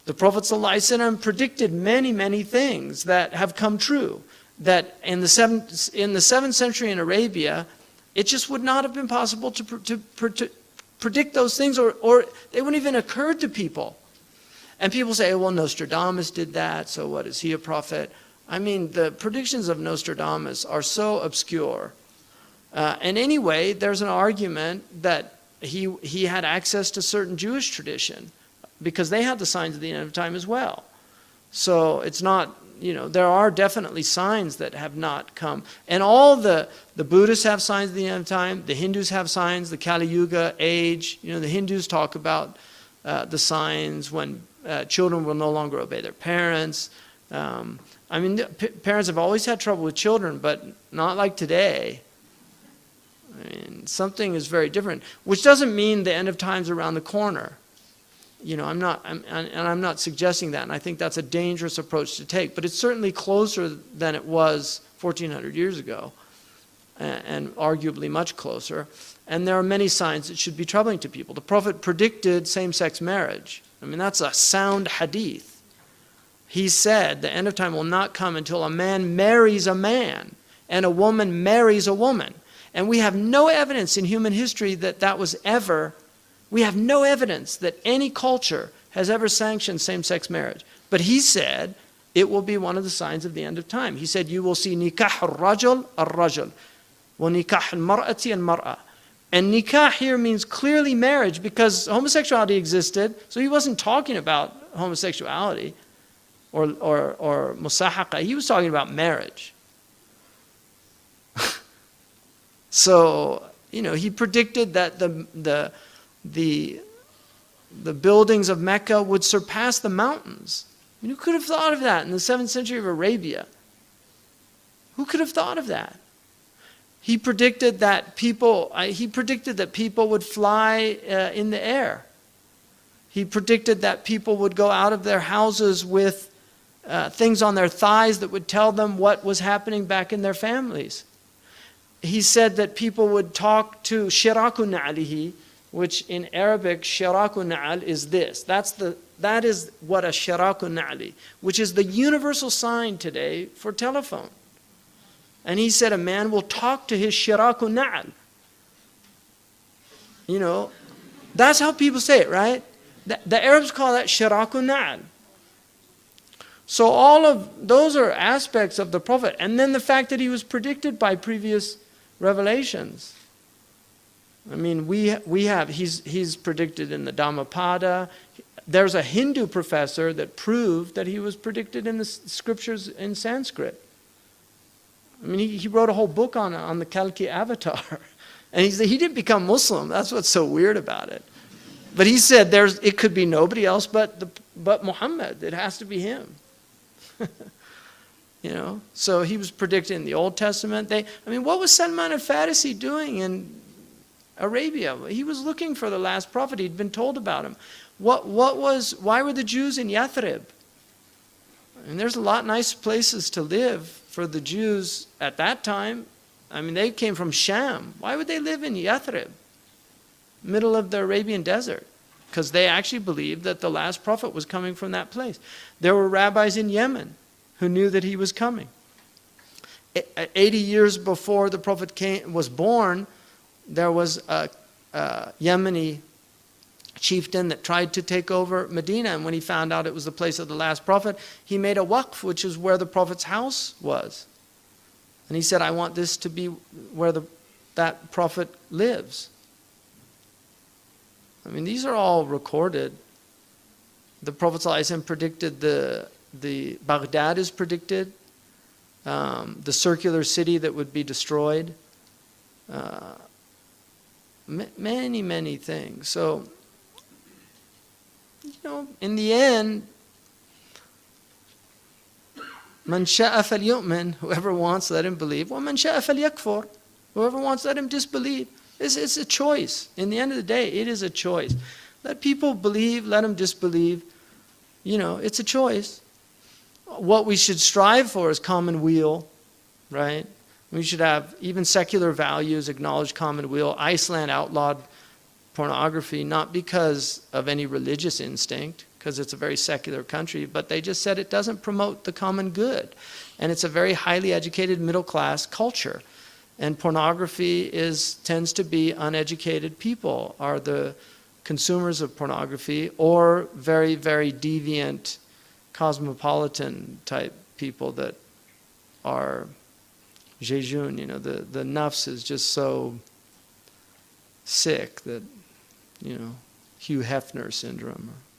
The Prophet ﷺ predicted many, many things that have come true. That in the 7th century in Arabia, it just would not have been possible to predict those things, or they wouldn't even occur to people. And people say, well, Nostradamus did that, so what, is he a prophet? I mean, the predictions of Nostradamus are so obscure. And anyway, there's an argument that he had access to certain Jewish tradition, because they had the signs of the end of time as well. So it's not, there are definitely signs that have not come. And all the Buddhists have signs of the end of time, the Hindus have signs, the Kali Yuga age, the Hindus talk about the signs when children will no longer obey their parents. I mean, parents have always had trouble with children, but not like today. I mean, something is very different, which doesn't mean the end of time's around the corner. I'm not suggesting that, and I think that's a dangerous approach to take, but it's certainly closer than it was 1400 years ago, and arguably much closer. And there are many signs that should be troubling to people. The Prophet predicted same-sex marriage. I mean, that's a sound hadith. He said the end of time will not come until a man marries a man and a woman marries a woman. And we have no evidence in human history that that was ever, we have no evidence that any culture has ever sanctioned same-sex marriage. But he said it will be one of the signs of the end of time. He said you will see nikah al-rajul al-rajul, wa nikah al-mar'ati al-mar'a. And nikah here means clearly marriage, because homosexuality existed, so he wasn't talking about homosexuality or musahaqa. He was talking about marriage. So, he predicted that the buildings of Mecca would surpass the mountains. I mean, who could have thought of that in the 7th century of Arabia? Who could have thought of that? He predicted that people would fly in the air. He predicted that people would go out of their houses with things on their thighs that would tell them what was happening back in their families. He said that people would talk to shiraku na'alihi, which in Arabic, shiraku na'al is this. That is what a shiraku na'ali, which is the universal sign today for telephone. And he said a man will talk to his shiraku na'al. That's how people say it, right? The Arabs call that shiraku na'al. So all of those are aspects of the Prophet. And then the fact that he was predicted by previous revelations. I mean, he's predicted in the Dhammapada. There's a Hindu professor that proved that he was predicted in the scriptures in Sanskrit. I mean, he wrote a whole book on the Kalki avatar. And he didn't become Muslim. That's what's so weird about it. But he said it could be nobody else but Muhammad. It has to be him. So he was predicted in the Old Testament. What was Salman al-Farisi doing in Arabia? He was looking for the last prophet. He'd been told about him. Why were the Jews in Yathrib? And there's a lot nice places to live for the Jews at that time. I mean, they came from Sham. Why would they live in Yathrib, middle of the Arabian desert? Because they actually believed that the last prophet was coming from that place. There were rabbis in Yemen who knew that he was coming. 80 years before the prophet was born, there was a Yemeni chieftain that tried to take over Medina, and when he found out it was the place of the last prophet, he made a waqf, which is where the prophet's house was. And he said, I want this to be where that prophet lives. I mean, these are all recorded. The Prophet ﷺ predicted the Baghdad is predicted, the circular city that would be destroyed, many, many things. So, in the end, man sha'a falyu'min, whoever wants, let him believe. Wa man sha'a falyakfur, whoever wants, let him disbelieve. It's a choice. In the end of the day, it is a choice. Let people believe, let them disbelieve. It's a choice. What we should strive for is common weal, right? We should have even secular values, acknowledge common weal. Iceland outlawed pornography, not because of any religious instinct, because it's a very secular country, but they just said it doesn't promote the common good. And it's a very highly educated middle-class culture. And pornography tends to be uneducated people are the consumers of pornography, or very, very deviant, cosmopolitan type people that are jejun, the nafs is just so sick that, Hugh Hefner syndrome, or